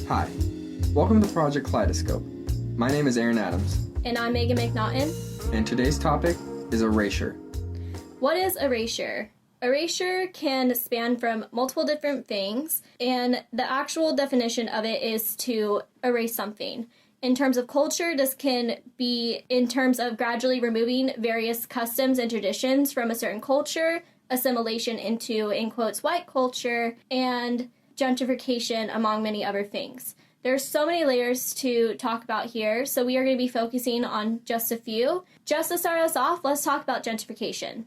Hi, welcome to Project Kaleidoscope. My name is Aaron Adams. And I'm McNaughton. And today's topic is erasure. What is erasure? Erasure can span from multiple different things, and the actual definition of it is to erase something. In terms of culture, this can be in terms of gradually removing various customs and traditions from a certain culture, assimilation into, in quotes, white culture, and gentrification, among many other things. There's so many layers to talk about here, so we are going to be focusing on just a few. Just to start us off, let's talk about gentrification.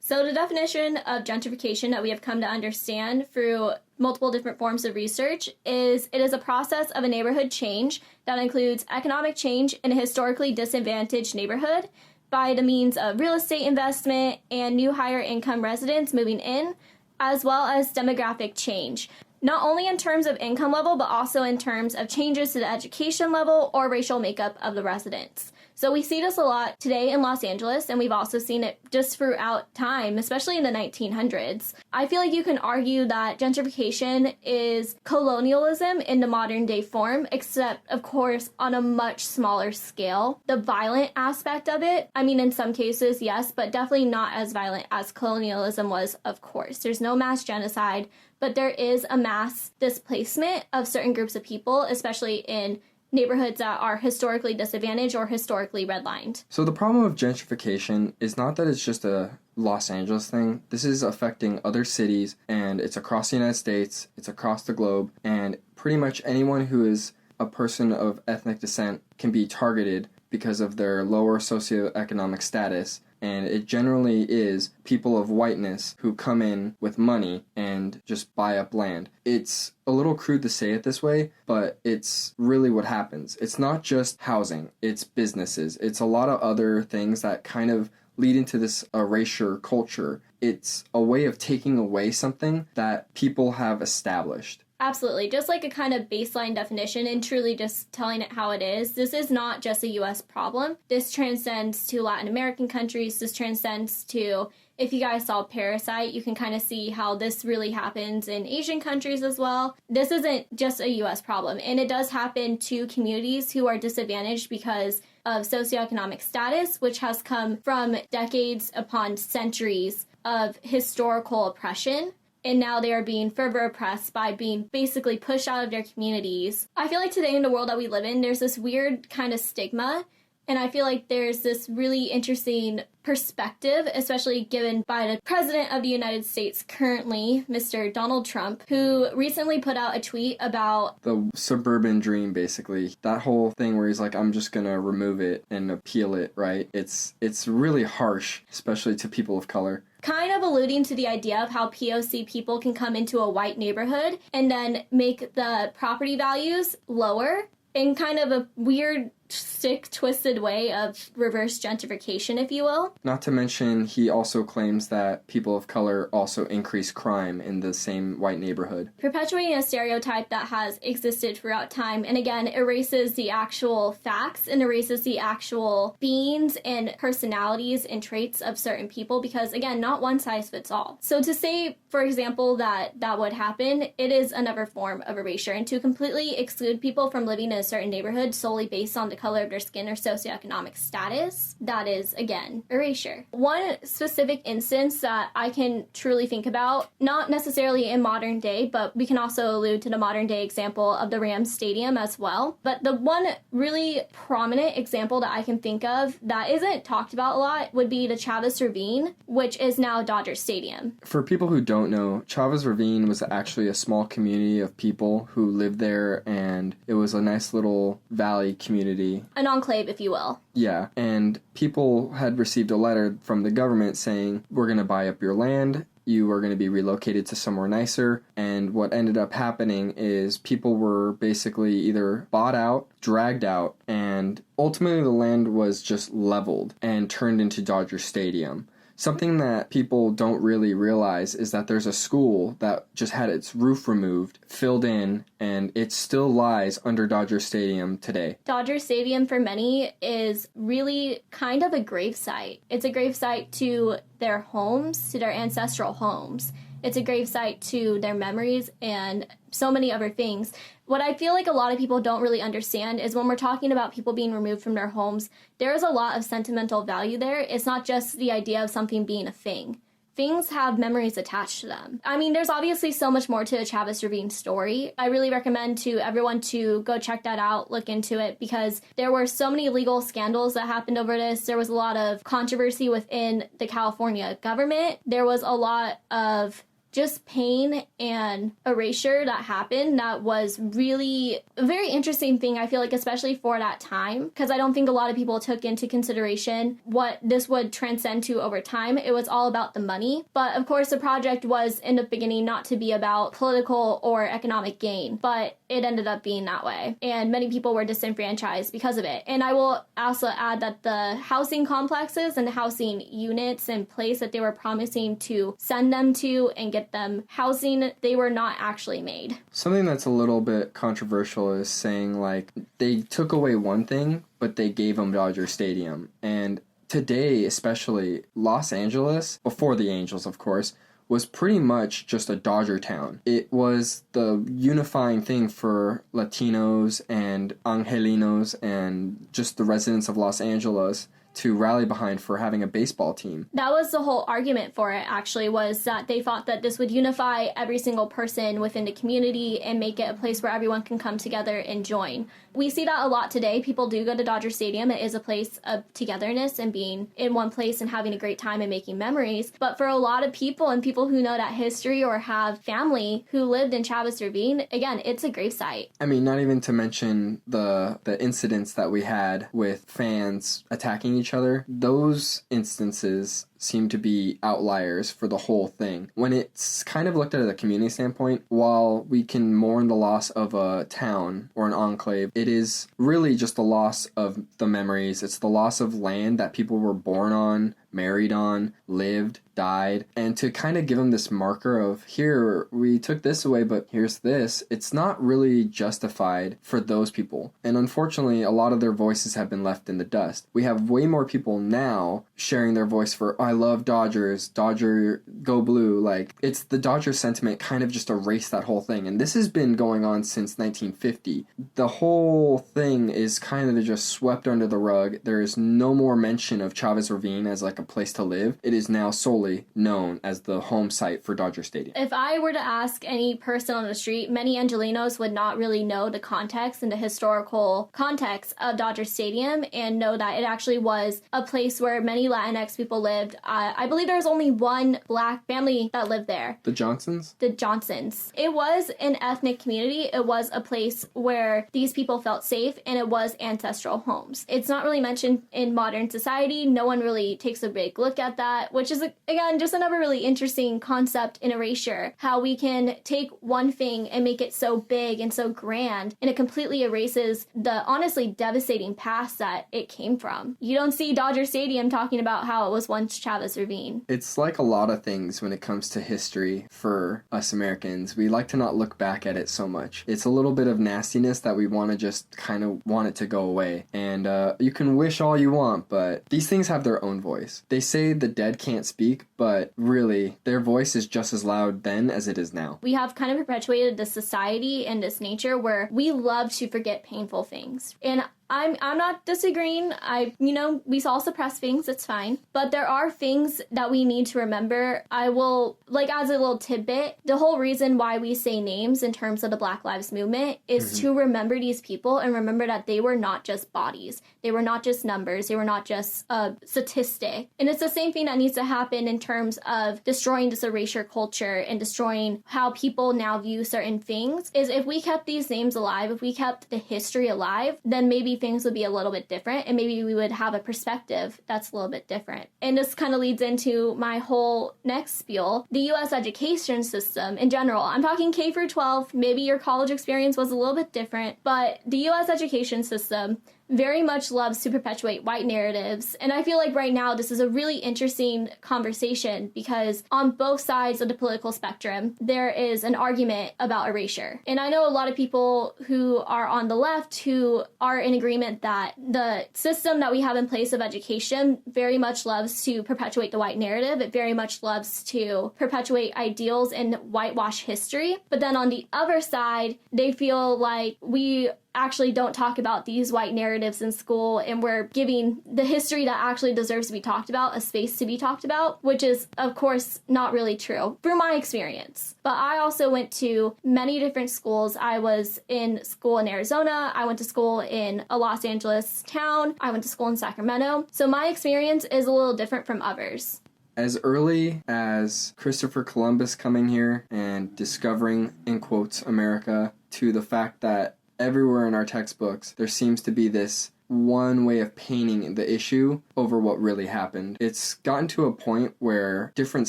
So the definition of gentrification that we have come to understand through multiple different forms of research is it is a process of a neighborhood change that includes economic change in a historically disadvantaged neighborhood by the means of real estate investment and new higher income residents moving in, as well as demographic change. Not only in terms of income level, but also in terms of changes to the education level or racial makeup of the residents. So we see this a lot today in Los Angeles, and we've also seen it just throughout time, especially in the 1900s. I feel like you can argue that gentrification is colonialism in the modern day form, except, of course, on a much smaller scale. The violent aspect of it, I mean, in some cases, yes, but definitely not as violent as colonialism was, of course. There's no mass genocide, but there is a mass displacement of certain groups of people, especially in neighborhoods that are historically disadvantaged or historically redlined. So the problem of gentrification is not that it's just a Los Angeles thing. This is affecting other cities, and it's across the United States, it's across the globe, and pretty much anyone who is a person of ethnic descent can be targeted because of their lower socioeconomic status. And it generally is people of whiteness who come in with money and just buy up land. It's a little crude to say it this way, but it's really what happens. It's not just housing, it's businesses. It's a lot of other things that kind of lead into this erasure culture. It's a way of taking away something that people have established. Absolutely. Just like a kind of baseline definition and truly just telling it how it is. This is not just a U.S. problem. This transcends to Latin American countries. This transcends to, if you guys saw Parasite, you can kind of see how this really happens in Asian countries as well. This isn't just a U.S. problem. And it does happen to communities who are disadvantaged because of socioeconomic status, which has come from decades upon centuries of historical oppression. And now they are being further oppressed by being basically pushed out of their communities. I feel like today in the world that we live in, there's this weird kind of stigma. And I feel like there's this really interesting perspective, especially given by the President of the United States currently, Mr. Donald Trump, who recently put out a tweet about the suburban dream, basically. That whole thing where he's like, I'm just gonna remove it and appeal it, right? It's really harsh, especially to people of color. Kind of alluding to the idea of how POC people can come into a white neighborhood and then make the property values lower in kind of a weird, sick, twisted way of reverse gentrification, if you will. Not to mention, he also claims that people of color also increase crime in the same white neighborhood. Perpetuating a stereotype that has existed throughout time, and again, erases the actual facts and erases the actual beings and personalities and traits of certain people because, again, not one size fits all. So to say, for example, that would happen, it is another form of erasure, and to completely exclude people from living in a certain neighborhood solely based on the color of their skin or socioeconomic status, that is, again, erasure. One specific instance that I can truly think about, not necessarily in modern day, but we can also allude to the modern day example of the Rams Stadium as well. But the one really prominent example that I can think of that isn't talked about a lot would be the Chavez Ravine, which is now Dodger Stadium. For people who don't know, Chavez Ravine was actually a small community of people who lived there, and it was a nice little valley community. An enclave, if you will. Yeah, and people had received a letter from the government saying, we're going to buy up your land, you are going to be relocated to somewhere nicer, and what ended up happening is people were basically either bought out, dragged out, and ultimately the land was just leveled and turned into Dodger Stadium. Something that people don't really realize is that there's a school that just had its roof removed, filled in, and it still lies under Dodger Stadium today. Dodger Stadium for many is really kind of a gravesite. It's a gravesite to their homes, to their ancestral homes. It's a gravesite to their memories and so many other things. What I feel like a lot of people don't really understand is when we're talking about people being removed from their homes, there is a lot of sentimental value there. It's not just the idea of something being a thing. Things have memories attached to them. I mean, there's obviously so much more to the Chavez Ravine story. I really recommend to everyone to go check that out, look into it, because there were so many legal scandals that happened over this. There was a lot of controversy within the California government. There was a lot of just pain and erasure that happened that was really a very interesting thing, I feel like, especially for that time, because I don't think a lot of people took into consideration what this would transcend to over time. It was all about the money. But of course, the project was in the beginning not to be about political or economic gain, but it ended up being that way. And many people were disenfranchised because of it. And I will also add that the housing complexes and the housing units in place that they were promising to send them to and get them housing, they were not actually made. Something that's a little bit controversial is saying, like, they took away one thing, but they gave them Dodger Stadium. And today, especially, Los Angeles, before the Angels, of course, was pretty much just a Dodger town. It was the unifying thing for Latinos and Angelinos and just the residents of Los Angeles to rally behind for having a baseball team. That was the whole argument for it, actually, was that they thought that this would unify every single person within the community and make it a place where everyone can come together and join. We see that a lot today. People do go to Dodger Stadium. It is a place of togetherness and being in one place and having a great time and making memories. But for a lot of people and people who know that history or have family who lived in Chavez Ravine, again, it's a gravesite. I mean, not even to mention the incidents that we had with fans attacking each other. Those instances seem to be outliers for the whole thing. When it's kind of looked at a community standpoint, while we can mourn the loss of a town or an enclave, it is really just the loss of the memories. It's the loss of land that people were born on, married on, lived, died, and to kind of give them this marker of, here, we took this away, but here's this, it's not really justified for those people. And unfortunately, a lot of their voices have been left in the dust. We have way more people now sharing their voice for, I love Dodgers, Dodger, go blue. Like, it's the Dodger sentiment kind of just erased that whole thing. And this has been going on since 1950. The whole thing is kind of just swept under the rug. There is no more mention of Chavez Ravine as like a place to live. It is now solely known as the home site for Dodger Stadium. If I were to ask any person on the street, many Angelinos would not really know the context and the historical context of Dodger Stadium and know that it actually was a place where many Latinx people lived. I believe there was only one black family that lived there. The Johnsons? The Johnsons. It was an ethnic community. It was a place where these people felt safe, and it was ancestral homes. It's not really mentioned in modern society. No one really takes a big look at that, which is, again, just another really interesting concept in Erasure. How we can take one thing and make it so big and so grand, and it completely erases the honestly devastating past that it came from. You don't see Dodger Stadium talking about how it was once Chavez Ravine. It's like a lot of things when it comes to history for us Americans. We like to not look back at it so much. It's a little bit of nastiness that we want to just kind of want it to go away. And you can wish all you want, but these things have their own voice. They say the dead can't speak, but really, their voice is just as loud then as it is now. We have kind of perpetuated this society and this nature where we love to forget painful things. And I'm not disagreeing. We all suppress things, it's fine. But there are things that we need to remember. I will, like, as a little tidbit, the whole reason why we say names in terms of the Black Lives Movement is to remember these people and remember that they were not just bodies. They were not just numbers. They were not just a statistic. And it's the same thing that needs to happen in terms of destroying this erasure culture and destroying how people now view certain things, is if we kept these names alive, if we kept the history alive, then maybe things would be a little bit different, and maybe we would have a perspective that's a little bit different. And this kind of leads into my whole next spiel. The U.S. education system in general, I'm talking K through 12, maybe your college experience was a little bit different, but the U.S. education system very much loves to perpetuate white narratives. And I feel like right now this is a really interesting conversation because on both sides of the political spectrum, there is an argument about erasure. And I know a lot of people who are on the left who are in agreement that the system that we have in place of education very much loves to perpetuate the white narrative. It very much loves to perpetuate ideals and whitewash history. But then on the other side, they feel like we actually don't talk about these white narratives in school, and we're giving the history that actually deserves to be talked about a space to be talked about, which is, of course, not really true through my experience. But I also went to many different schools. I was in school in Arizona. I went to school in a Los Angeles town. I went to school in Sacramento. So my experience is a little different from others. As early as Christopher Columbus coming here and discovering, in quotes, America, to the fact that everywhere in our textbooks, there seems to be this one way of painting the issue over what really happened. It's gotten to a point where different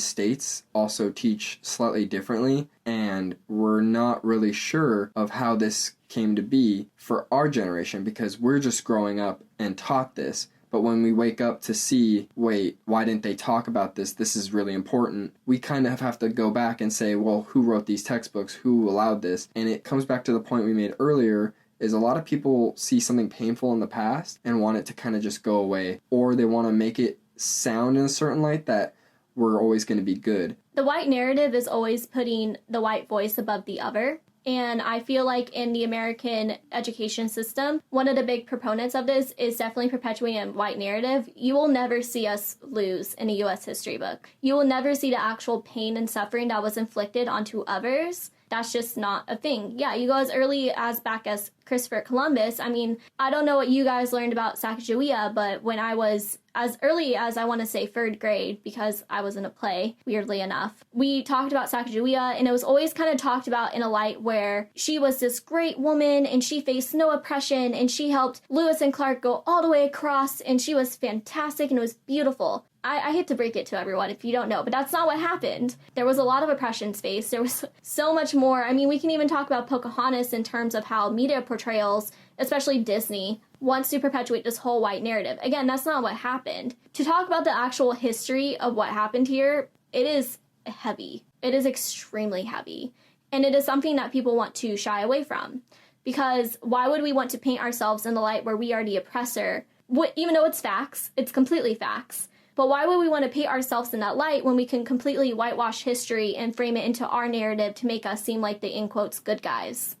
states also teach slightly differently, and we're not really sure of how this came to be for our generation because we're just growing up and taught this. But when we wake up to see, wait, why didn't they talk about this? This is really important. We kind of have to go back and say, well, who wrote these textbooks? Who allowed this? And it comes back to the point we made earlier, is a lot of people see something painful in the past and want it to kind of just go away. Or they want to make it sound in a certain light that we're always going to be good. The white narrative is always putting the white voice above the other. And I feel like in the American education system, one of the big proponents of this is definitely perpetuating a white narrative. You will never see us lose in a U.S. history book. You will never see the actual pain and suffering that was inflicted onto others. That's just not a thing. Yeah, you go as early as back as Christopher Columbus. I mean, I don't know what you guys learned about Sacagawea, but when I was as early as I want to say third grade, because I was in a play, weirdly enough, we talked about Sacagawea, and it was always kind of talked about in a light where she was this great woman and she faced no oppression and she helped Lewis and Clark go all the way across and she was fantastic and it was beautiful. I hate to break it to everyone if you don't know, but that's not what happened. There was a lot of oppression faced. There was so much more. I mean, we can even talk about Pocahontas in terms of how media portrayals, especially Disney, wants to perpetuate this whole white narrative. Again, that's not what happened. To talk about the actual history of what happened here, it is heavy. It is extremely heavy. And it is something that people want to shy away from. Because why would we want to paint ourselves in the light where we are the oppressor? Even though it's facts, it's completely facts. But why would we want to paint ourselves in that light when we can completely whitewash history and frame it into our narrative to make us seem like the, in quotes, good guys?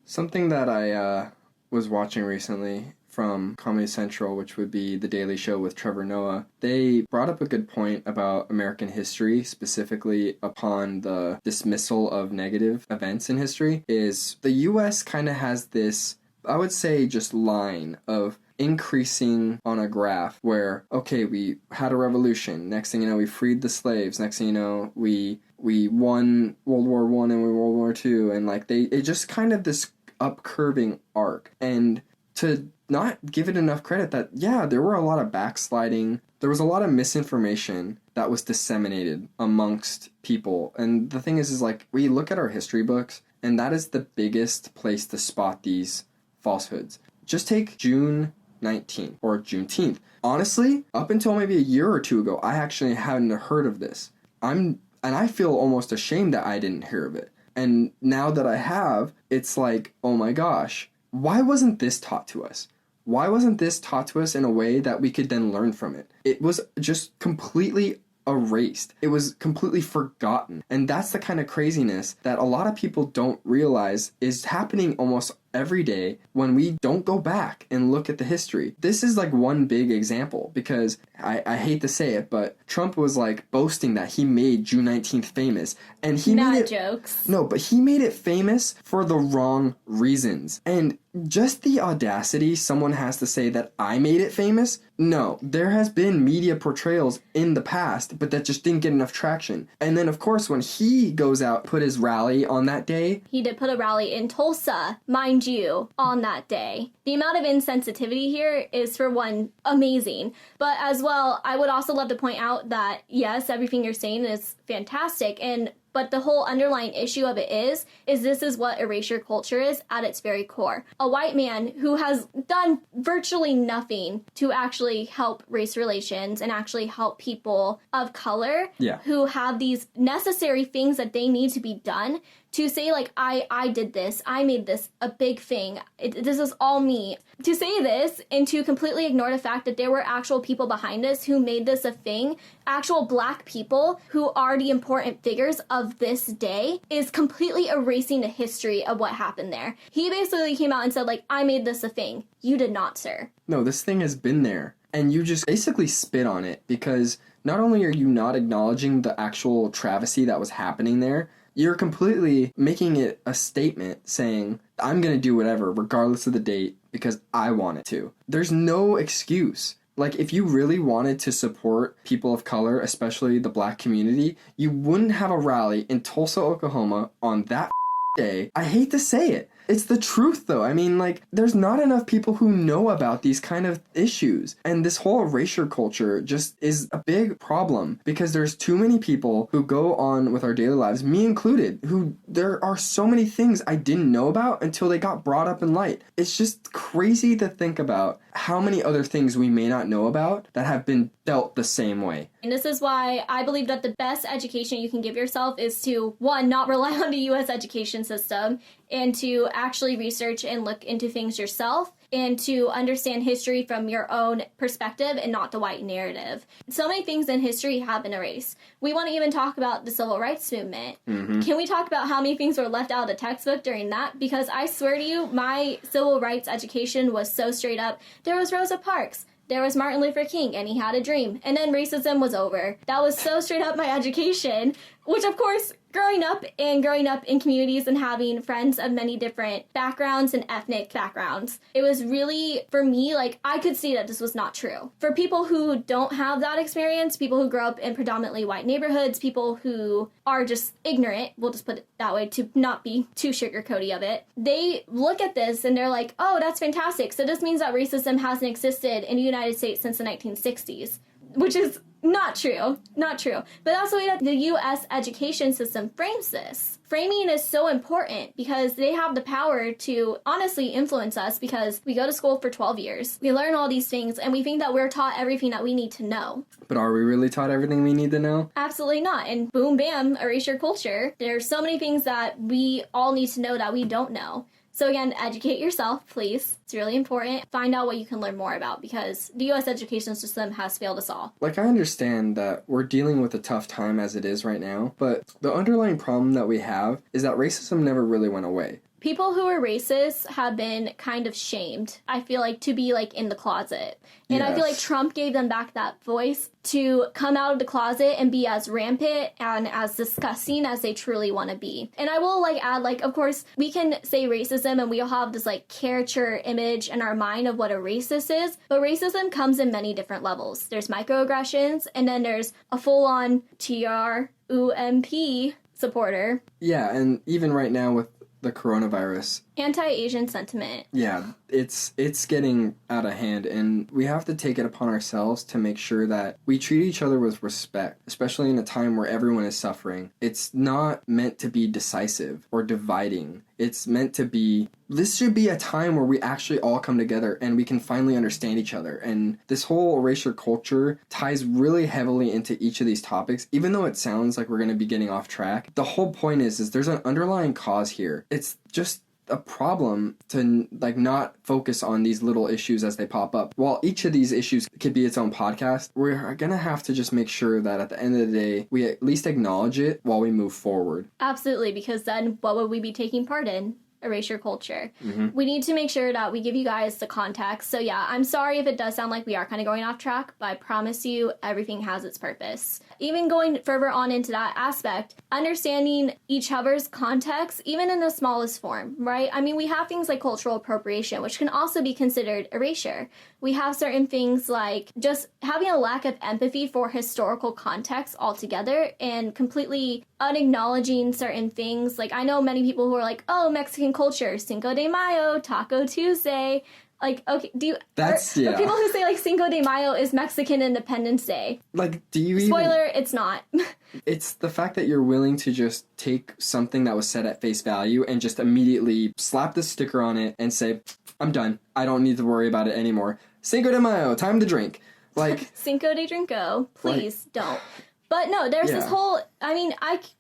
Something that I was watching recently from Comedy Central, which would be The Daily Show with Trevor Noah, they brought up a good point about American history, specifically upon the dismissal of negative events in history, is the U.S. kind of has this, I would say, just line of increasing on a graph where, okay, we had a revolution. Next thing you know, we freed the slaves. Next thing you know, we won World War I and World War II. And like it just kind of this upcurving arc. And to not give it enough credit that, yeah, there were a lot of backsliding. There was a lot of misinformation that was disseminated amongst people. And the thing is like, we look at our history books, and that is the biggest place to spot these falsehoods. Just take June 19th or Juneteenth. Honestly, up until maybe a year or two ago, I actually hadn't heard of this. And I feel almost ashamed that I didn't hear of it. And now that I have, it's like, oh my gosh, why wasn't this taught to us? Why wasn't this taught to us in a way that we could then learn from it? It was just completely erased. It was completely forgotten. And that's the kind of craziness that a lot of people don't realize is happening almost every day when we don't go back and look at the history. This is like one big example because I hate to say it, but Trump was like boasting that he made June 19th famous, and he made it jokes. No, but he made it famous for the wrong reasons. And just the audacity someone has to say that I made it famous. No, there has been media portrayals in the past, but that just didn't get enough traction. And then of course when he goes out, put his rally on that day. He did put a rally in Tulsa, mind you, on that day. The amount of insensitivity here is, for one, amazing. But as well, I would also love to point out that, yes, everything you're saying is fantastic. And But the whole underlying issue of it is this is what erasure culture is at its very core. A white man who has done virtually nothing to actually help race relations and actually help people of color who have these necessary things that they need to be done, to say, like, I did this, I made this a big thing, this is all me. To say this and to completely ignore the fact that there were actual people behind us who made this a thing, actual black people who are the important figures of this day, is completely erasing the history of what happened there. He basically came out and said, like, I made this a thing. You did not, sir. No, this thing has been there. And you just basically spit on it, because not only are you not acknowledging the actual travesty that was happening there, you're completely making it a statement saying, I'm going to do whatever, regardless of the date, because I want it to. There's no excuse. Like, if you really wanted to support people of color, especially the black community, you wouldn't have a rally in Tulsa, Oklahoma on that day. I hate to say it. It's the truth, though. I mean, like, there's not enough people who know about these kind of issues. And this whole erasure culture just is a big problem, because there's too many people who go on with our daily lives, me included, who there are so many things I didn't know about until they got brought up in light. It's just crazy to think about how many other things we may not know about that have been dealt the same way. And this is why I believe that the best education you can give yourself is to, one, not rely on the U.S. education system, and to actually research and look into things yourself, and to understand history from your own perspective and not the white narrative. So many things in history have been erased. We want to even talk about the civil rights movement. Can we talk about how many things were left out of the textbook during that? Because I swear to you, my civil rights education was so straight up. There was Rosa Parks. There was Martin Luther King, and he had a dream. And then racism was over. That was so straight up my education, which, of course, growing up in communities and having friends of many different backgrounds and ethnic backgrounds, it was really, for me, like, I could see that this was not true. For people who don't have that experience, people who grow up in predominantly white neighborhoods, people who are just ignorant, we'll just put it that way to not be too sugarcoaty of it, they look at this and they're like, oh, that's fantastic. So this means that racism hasn't existed in the United States since the 1960s, which is not true. Not true. But that's the way that the U.S. education system frames this. Framing is so important because they have the power to honestly influence us, because we go to school for 12 years. We learn all these things, and we think that we're taught everything that we need to know. But are we really taught everything we need to know? Absolutely not. And boom, bam, erasure culture. There's so many things that we all need to know that we don't know. So again, educate yourself, please. It's really important. Find out what you can learn more about, because the U.S. education system has failed us all. Like, I understand that we're dealing with a tough time as it is right now, but the underlying problem that we have is that racism never really went away. People who are racist have been kind of shamed, I feel like, to be, like, in the closet. And yes. I feel like Trump gave them back that voice to come out of the closet and be as rampant and as disgusting as they truly want to be. And I will, like, add, like, of course, we can say racism and we all have this, like, caricature image in our mind of what a racist is, but racism comes in many different levels. There's microaggressions, and then there's a full-on TRUMP supporter. Yeah, and even right now with the coronavirus, anti-Asian sentiment. Yeah, it's getting out of hand, and we have to take it upon ourselves to make sure that we treat each other with respect, especially in a time where everyone is suffering. It's not meant to be decisive or dividing. It's meant to be, this should be a time where we actually all come together and we can finally understand each other. And this whole erasure culture ties really heavily into each of these topics, even though it sounds like we're going to be getting off track. The whole point is there's an underlying cause here. It's just a problem to, like, not focus on these little issues as they pop up. While each of these issues could be its own podcast, we're gonna have to just make sure that at the end of the day, we at least acknowledge it while we move forward. Absolutely, because then what would we be taking part in? Erasure culture. We need to make sure that we give you guys the context. So yeah, I'm sorry if it does sound like we are kind of going off track, but I promise you everything has its purpose. Even going further on into that aspect, understanding each other's context, even in the smallest form, right? I mean, we have things like cultural appropriation, which can also be considered erasure. We have certain things like just having a lack of empathy for historical context altogether and completely unacknowledging certain things. Like, I know many people who are like, oh, Mexican culture, Cinco de Mayo, Taco Tuesday. Like, okay, are people who say, like, Cinco de Mayo is Mexican Independence Day? Like, do you Spoiler, it's not. It's the fact that you're willing to just take something that was said at face value and just immediately slap the sticker on it and say, I'm done. I don't need to worry about it anymore. Cinco de Mayo, time to drink. Like, Cinco de Drinko, please don't. But no, there's this whole, I mean,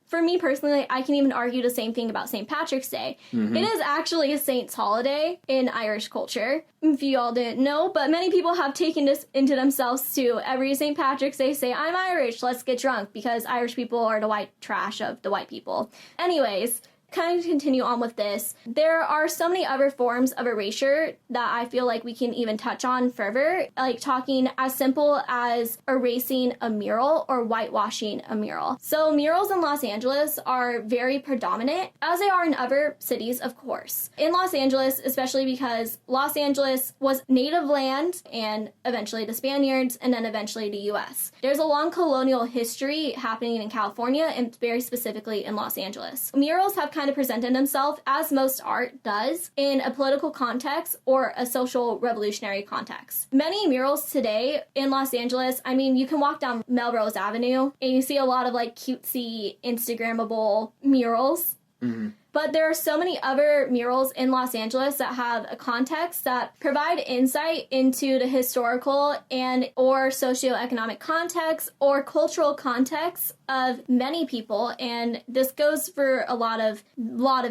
for me personally, I can even argue the same thing about St. Patrick's Day. Mm-hmm. It is actually a saint's holiday in Irish culture, if you all didn't know, but many people have taken this into themselves to every St. Patrick's Day say, I'm Irish, let's get drunk, because Irish people are the white trash of the white people. Anyways, kind of continue on with this. There are so many other forms of erasure that I feel like we can even touch on further, like talking as simple as erasing a mural or whitewashing a mural. So murals in Los Angeles are very predominant, as they are in other cities, of course. In Los Angeles, especially because Los Angeles was native land and eventually the Spaniards and then eventually the US. There's a long colonial history happening in California and very specifically in Los Angeles. Murals have kind of presented themselves, as most art does, in a political context or a social revolutionary context. Many murals today in Los Angeles, I mean, you can walk down Melrose Avenue and you see a lot of like cutesy, Instagrammable murals. Mm-hmm. But there are so many other murals in Los Angeles that have a context that provide insight into the historical and or socioeconomic context or cultural context of many people, and this goes for a lot of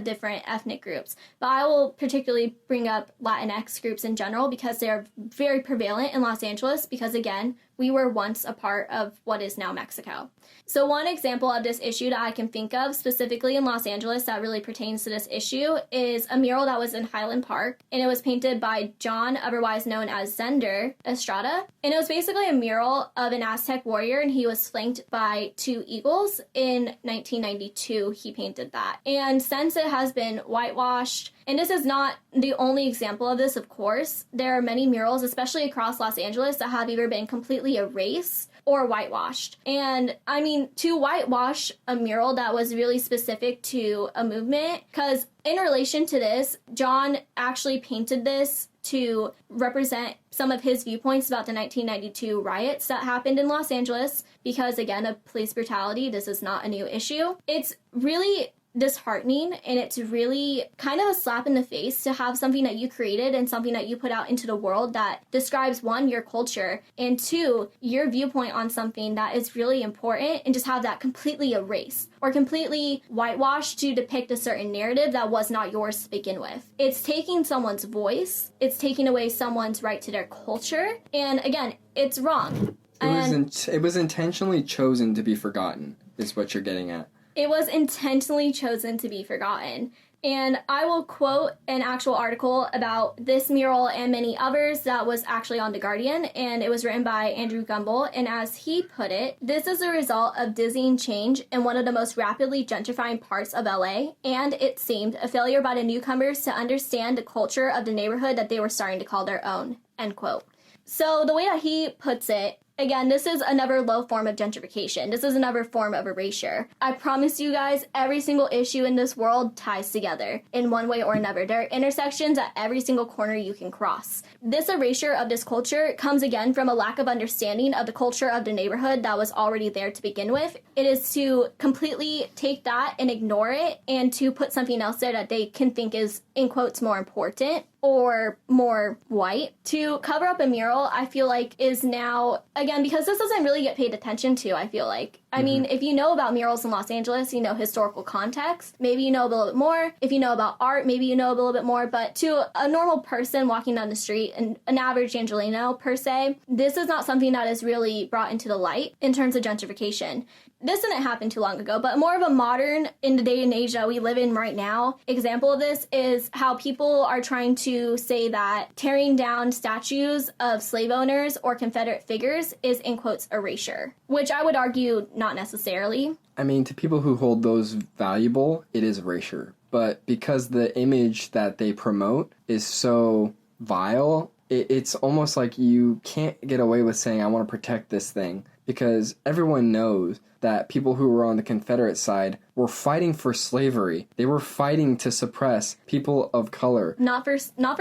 different ethnic groups. But I will particularly bring up Latinx groups in general because they're very prevalent in Los Angeles because, again, we were once a part of what is now Mexico. So one example of this issue that I can think of specifically in Los Angeles that really pertains to this issue is a mural that was in Highland Park, and it was painted by John, otherwise known as Zender Estrada. And it was basically a mural of an Aztec warrior, and he was flanked by two eagles. In 1992, he painted that. And since it has been whitewashed, and this is not the only example of this, of course, there are many murals, especially across Los Angeles, that have either been completely erased or whitewashed. And I mean, to whitewash a mural that was really specific to a movement, because in relation to this, John actually painted this to represent some of his viewpoints about the 1992 riots that happened in Los Angeles, because again, of police brutality, this is not a new issue. It's really disheartening, and it's really kind of a slap in the face to have something that you created and something that you put out into the world that describes, one, your culture, and two, your viewpoint on something that is really important, and just have that completely erased or completely whitewashed to depict a certain narrative that was not yours to begin with. It's taking someone's voice, it's taking away someone's right to their culture, and again, it's wrong. It was intentionally chosen to be forgotten, is what you're getting at. It was intentionally chosen to be forgotten. And I will quote an actual article about this mural and many others that was actually on The Guardian, and it was written by Andrew Gumbel. And as he put it, this is a result of dizzying change in one of the most rapidly gentrifying parts of LA, and it seemed a failure by the newcomers to understand the culture of the neighborhood that they were starting to call their own, end quote. So the way that he puts it, again, this is another low form of gentrification. This is another form of erasure. I promise you guys, every single issue in this world ties together in one way or another. There are intersections at every single corner you can cross. This erasure of this culture comes again from a lack of understanding of the culture of the neighborhood that was already there to begin with. It is to completely take that and ignore it and to put something else there that they can think is, in quotes, more important or more white. To cover up a mural, I feel like, is now, again, because this doesn't really get paid attention to, I feel like. I mean, if you know about murals in Los Angeles, you know historical context, maybe you know a little bit more. If you know about art, maybe you know a little bit more. But to a normal person walking down the street, and an average Angelino per se, this is not something that is really brought into the light in terms of gentrification. This didn't happen too long ago, but more of a modern, in the day and age that we live in right now, example of this is how people are trying to say that tearing down statues of slave owners or Confederate figures is, in quotes, erasure, which I would argue not necessarily. I mean, to people who hold those valuable, it is erasure. But because the image that they promote is so vile it's almost like you can't get away with saying, I want to protect this thing, because everyone knows that people who were on the Confederate side were fighting for slavery. They were fighting to suppress people of color. Not for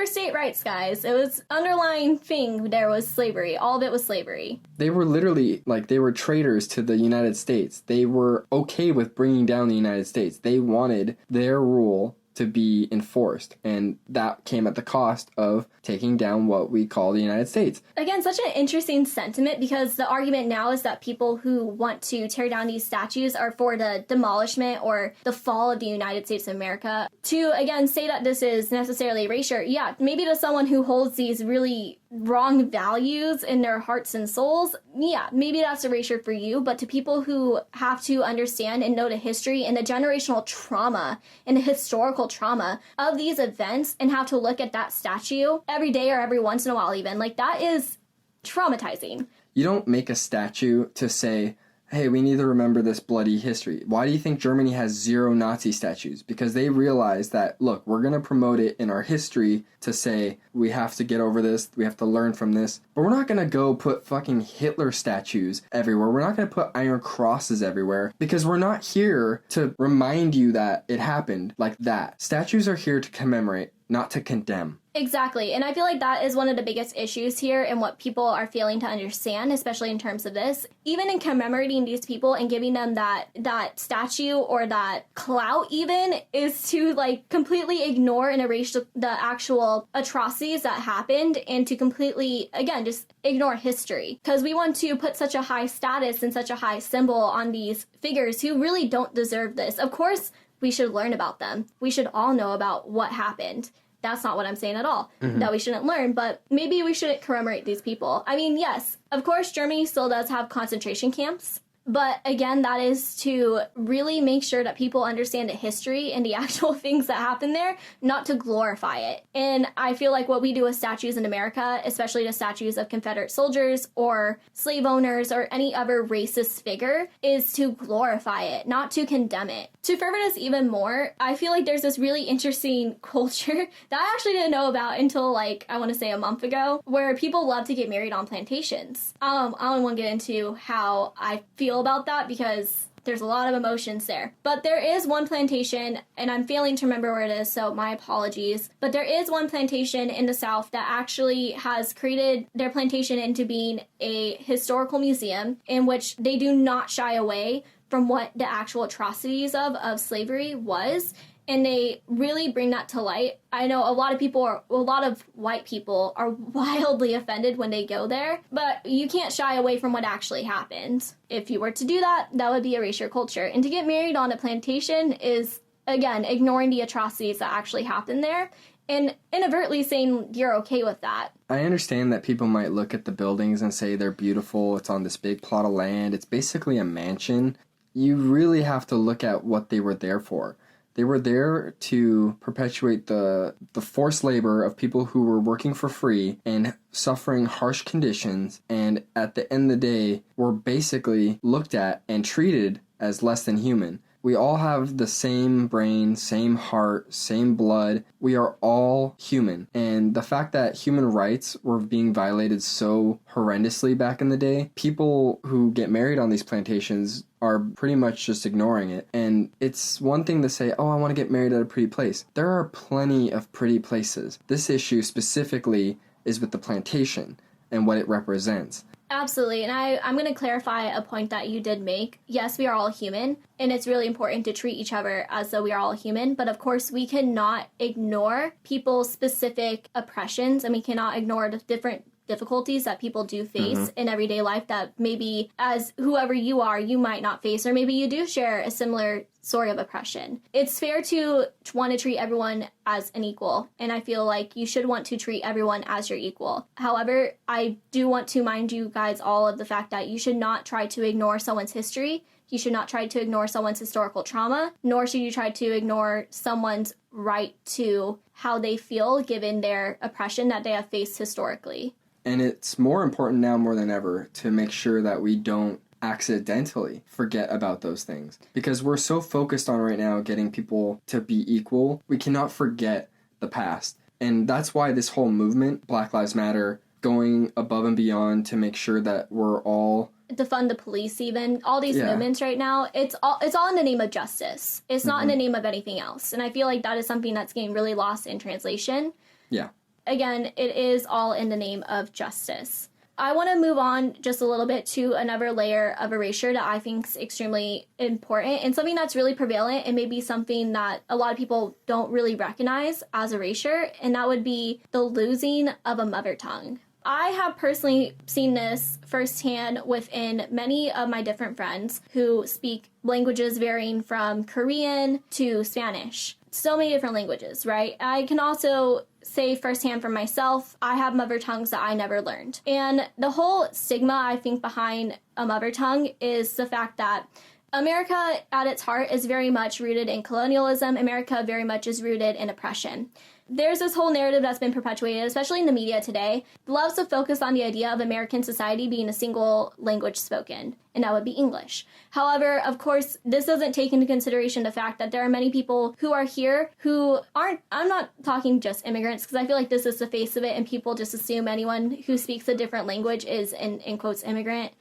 state rights, guys. It was underlying thing there was slavery. All of it was slavery. They were literally, like, they were traitors to the United States. They were okay with bringing down the United States. They wanted their rule to be enforced, and that came at the cost of taking down what we call the United States. Again, such an interesting sentiment, because the argument now is that people who want to tear down these statues are for the demolishment or the fall of the United States of America. To, again, say that this is necessarily erasure, yeah, maybe to someone who holds these really wrong values in their hearts and souls, yeah, maybe that's erasure for you. But to people who have to understand and know the history and the generational trauma and the historical trauma of these events, and have to look at that statue every day or every once in a while even, like, that is traumatizing. You don't make a statue to say, hey, we need to remember this bloody history. Why do you think Germany has 0 Nazi statues? Because they realize that, look, we're going to promote it in our history to say we have to get over this, we have to learn from this, but we're not going to go put fucking Hitler statues everywhere. We're not going to put iron crosses everywhere, because we're not here to remind you that it happened like that. Statues are here to commemorate, not to condemn. Exactly. And I feel like that is one of the biggest issues here, and what people are failing to understand, especially in terms of this. Even in commemorating these people and giving them that statue or that clout even, is to, like, completely ignore and erase the actual atrocities that happened, and to completely, again, just ignore history. Because we want to put such a high status and such a high symbol on these figures who really don't deserve this. Of course, we should learn about them. We should all know about what happened. That's not what I'm saying at all, that we shouldn't learn, but maybe we shouldn't commemorate these people. I mean, yes, of course, Germany still does have concentration camps, but again, that is to really make sure that people understand the history and the actual things that happened there, not to glorify it. And I feel like what we do with statues in America, especially the statues of Confederate soldiers or slave owners or any other racist figure, is to glorify it, not to condemn it. To further this even more, I feel like there's this really interesting culture that I actually didn't know about until, like, I want to say a month ago, where people love to get married on plantations. I don't want to get into how I feel about that, because there's a lot of emotions there. But there is one plantation, and I'm failing to remember where it is, so my apologies. But there is one plantation in the South that actually has created their plantation into being a historical museum, in which they do not shy away from what the actual atrocities of slavery was, and they really bring that to light. I know a lot of white people are wildly offended when they go there, but you can't shy away from what actually happened. If you were to do that, that would be erasure culture. And to get married on a plantation is, again, ignoring the atrocities that actually happened there, and inadvertently saying you're okay with that. I understand that people might look at the buildings and say they're beautiful, it's on this big plot of land, it's basically a mansion. You really have to look at what they were there for. They were there to perpetuate the forced labor of people who were working for free and suffering harsh conditions, and at the end of the day were basically looked at and treated as less than human. We all have the same brain, same heart, same blood. We are all human. And the fact that human rights were being violated so horrendously back in the day, people who get married on these plantations are pretty much just ignoring it. And it's one thing to say, oh, I want to get married at a pretty place. There are plenty of pretty places. This issue specifically is with the plantation and what it represents. Absolutely, and I'm going to clarify a point that you did make. Yes, we are all human, and it's really important to treat each other as though we are all human, but of course we cannot ignore people's specific oppressions, and we cannot ignore the different difficulties that people do face in everyday life that maybe as whoever you are, you might not face, or maybe you do share a similar sort of oppression. It's fair to want to treat everyone as an equal, and I feel like you should want to treat everyone as your equal. However, I do want to mind you guys all of the fact that you should not try to ignore someone's history. You should not try to ignore someone's historical trauma, nor should you try to ignore someone's right to how they feel given their oppression that they have faced historically. And it's more important now more than ever to make sure that we don't accidentally forget about those things. Because we're so focused on right now getting people to be equal, we cannot forget the past. And that's why this whole movement, Black Lives Matter, going above and beyond to make sure that we're all defund the police, even all these movements right now, it's all in the name of justice. It's not in the name of anything else. And I feel like that is something that's getting really lost in translation. Yeah. Again, it is all in the name of justice. I want to move on just a little bit to another layer of erasure that I think is extremely important and something that's really prevalent and maybe something that a lot of people don't really recognize as erasure, and that would be the losing of a mother tongue. I have personally seen this firsthand within many of my different friends who speak languages varying from Korean to Spanish. So many different languages, right? I can also say firsthand for myself, I have mother tongues that I never learned. And the whole stigma, I think, behind a mother tongue is the fact that America, at its heart, is very much rooted in colonialism. America very much is rooted in oppression. There's this whole narrative that's been perpetuated, especially in the media today, loves to focus on the idea of American society being a single language spoken, and that would be English. However, of course, this doesn't take into consideration the fact that there are many people who are here who aren't, I'm not talking just immigrants, because I feel like this is the face of it, and people just assume anyone who speaks a different language is, in quotes, immigrant.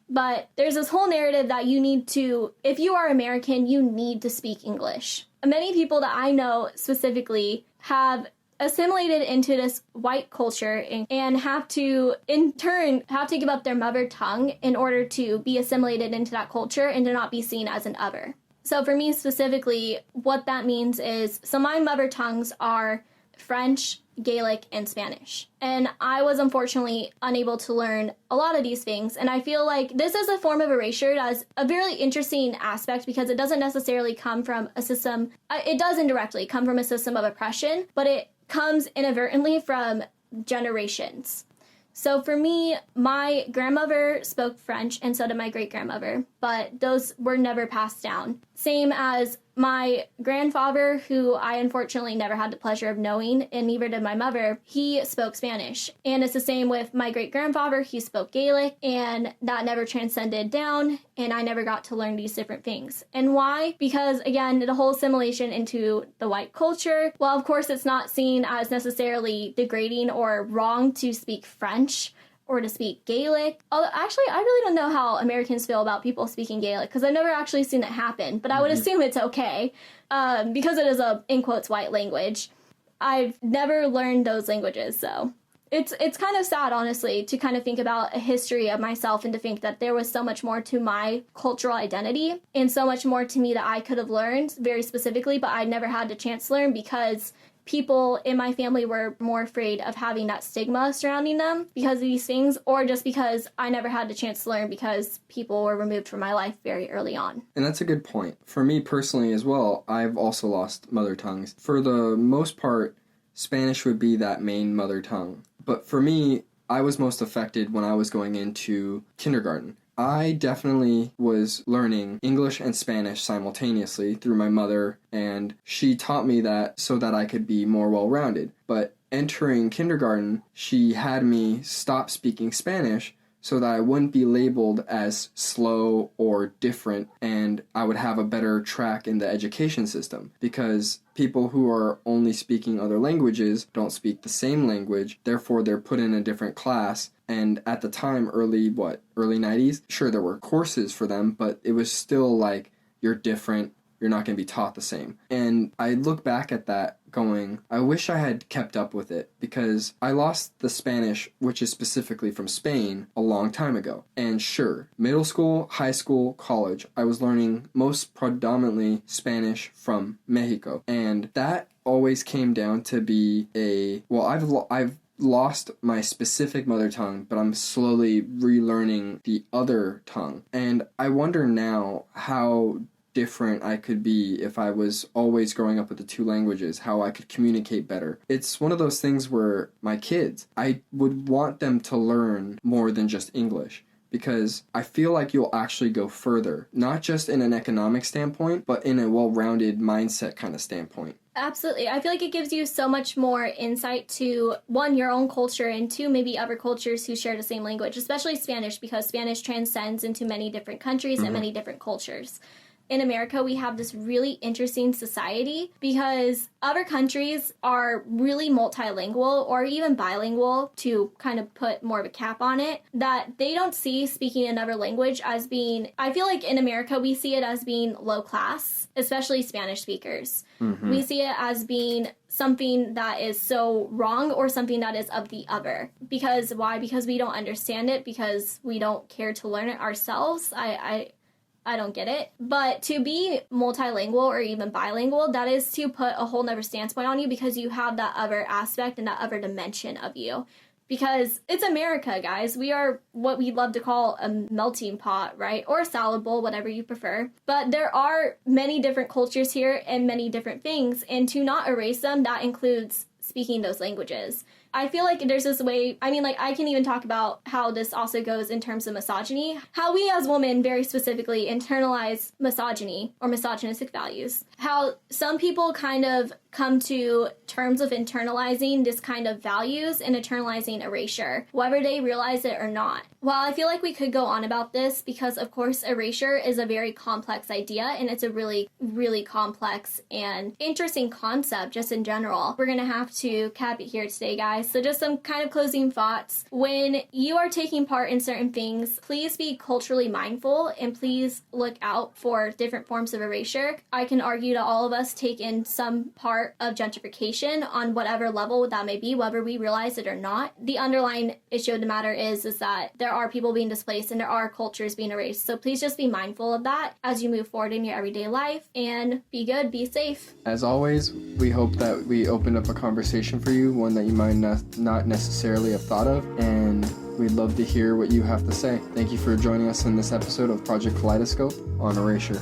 But there's this whole narrative that you need to, if you are American, you need to speak English. Many people that I know specifically have assimilated into this white culture and have to, in turn, have to give up their mother tongue in order to be assimilated into that culture and to not be seen as an other. So for me specifically, what that means is, so my mother tongues are French, Gaelic, and Spanish. And I was unfortunately unable to learn a lot of these things. And I feel like this is a form of erasure that is a very interesting aspect because it doesn't necessarily come from a system, it does indirectly come from a system of oppression, but it comes inadvertently from generations. So for me, my grandmother spoke French and so did my great-grandmother, but those were never passed down. Same as my grandfather, who I unfortunately never had the pleasure of knowing, and neither did my mother, he spoke Spanish. And it's the same with my great-grandfather, he spoke Gaelic, and that never transcended down, and I never got to learn these different things. And why? Because, again, the whole assimilation into the white culture, well, of course, it's not seen as necessarily degrading or wrong to speak French or to speak Gaelic. Although, actually, I really don't know how Americans feel about people speaking Gaelic, because I've never actually seen it happen, but I would assume it's okay, because it is a, in quotes, white language. I've never learned those languages, so it's kind of sad, honestly, to kind of think about a history of myself and to think that there was so much more to my cultural identity and so much more to me that I could have learned very specifically, but I never had the chance to learn because people in my family were more afraid of having that stigma surrounding them because of these things, or just because I never had the chance to learn because people were removed from my life very early on. And that's a good point. For me personally as well, I've also lost mother tongues. For the most part, Spanish would be that main mother tongue. But for me, I was most affected when I was going into kindergarten. I definitely was learning English and Spanish simultaneously through my mother, and she taught me that so that I could be more well-rounded. But entering kindergarten, she had me stop speaking Spanish so that I wouldn't be labeled as slow or different, and I would have a better track in the education system. Because people who are only speaking other languages don't speak the same language, therefore they're put in a different class. And at the time, early 90s, sure, there were courses for them, but it was still like, you're different, you're not going to be taught the same. And I look back at that going, I wish I had kept up with it, because I lost the Spanish, which is specifically from Spain, a long time ago. And sure, middle school, high school, college, I was learning most predominantly Spanish from Mexico. And that always came down to be I've lost my specific mother tongue, but I'm slowly relearning the other tongue. And I wonder now how different I could be if I was always growing up with the two languages, how I could communicate better. It's one of those things where my kids, I would want them to learn more than just English, because I feel like you'll actually go further, not just in an economic standpoint, but in a well-rounded mindset kind of standpoint. Absolutely. I feel like it gives you so much more insight to, one, your own culture, and two, maybe other cultures who share the same language, especially Spanish, because Spanish transcends into many different countries and many different cultures. in America we have this really interesting society because other countries are really multilingual or even bilingual, to kind of put more of a cap on it, that they don't see speaking another language as being, I feel like in America we see it as being low class, especially Spanish speakers. We see it as being something that is so wrong or something that is of the other. Because why? Because we don't understand it, because we don't care to learn it ourselves. I don't get it. But to be multilingual or even bilingual, that is to put a whole nother stance point on you, because you have that other aspect and that other dimension of you. Because it's America, guys. We are what we love to call a melting pot, right? Or a salad bowl, whatever you prefer. But there are many different cultures here and many different things. And to not erase them, that includes speaking those languages. I feel like there's this way, I mean, like, I can even talk about how this also goes in terms of misogyny. How we as women very specifically internalize misogyny or misogynistic values. How some people kind of come to terms of internalizing this kind of values and internalizing erasure, whether they realize it or not. While I feel like we could go on about this, because of course erasure is a very complex idea and it's a really, really complex and interesting concept just in general, we're gonna have to cap it here today, guys. So just some kind of closing thoughts. When you are taking part in certain things, please be culturally mindful and please look out for different forms of erasure. I can argue that all of us take in some part of gentrification on whatever level that may be, whether we realize it or not. The underlying issue of the matter is that there are people being displaced and there are cultures being erased. So please just be mindful of that as you move forward in your everyday life, and be good, be safe. As always, we hope that we opened up a conversation for you, one that you might not necessarily have thought of, and we'd love to hear what you have to say. Thank you for joining us in this episode of Project Kaleidoscope on Erasure.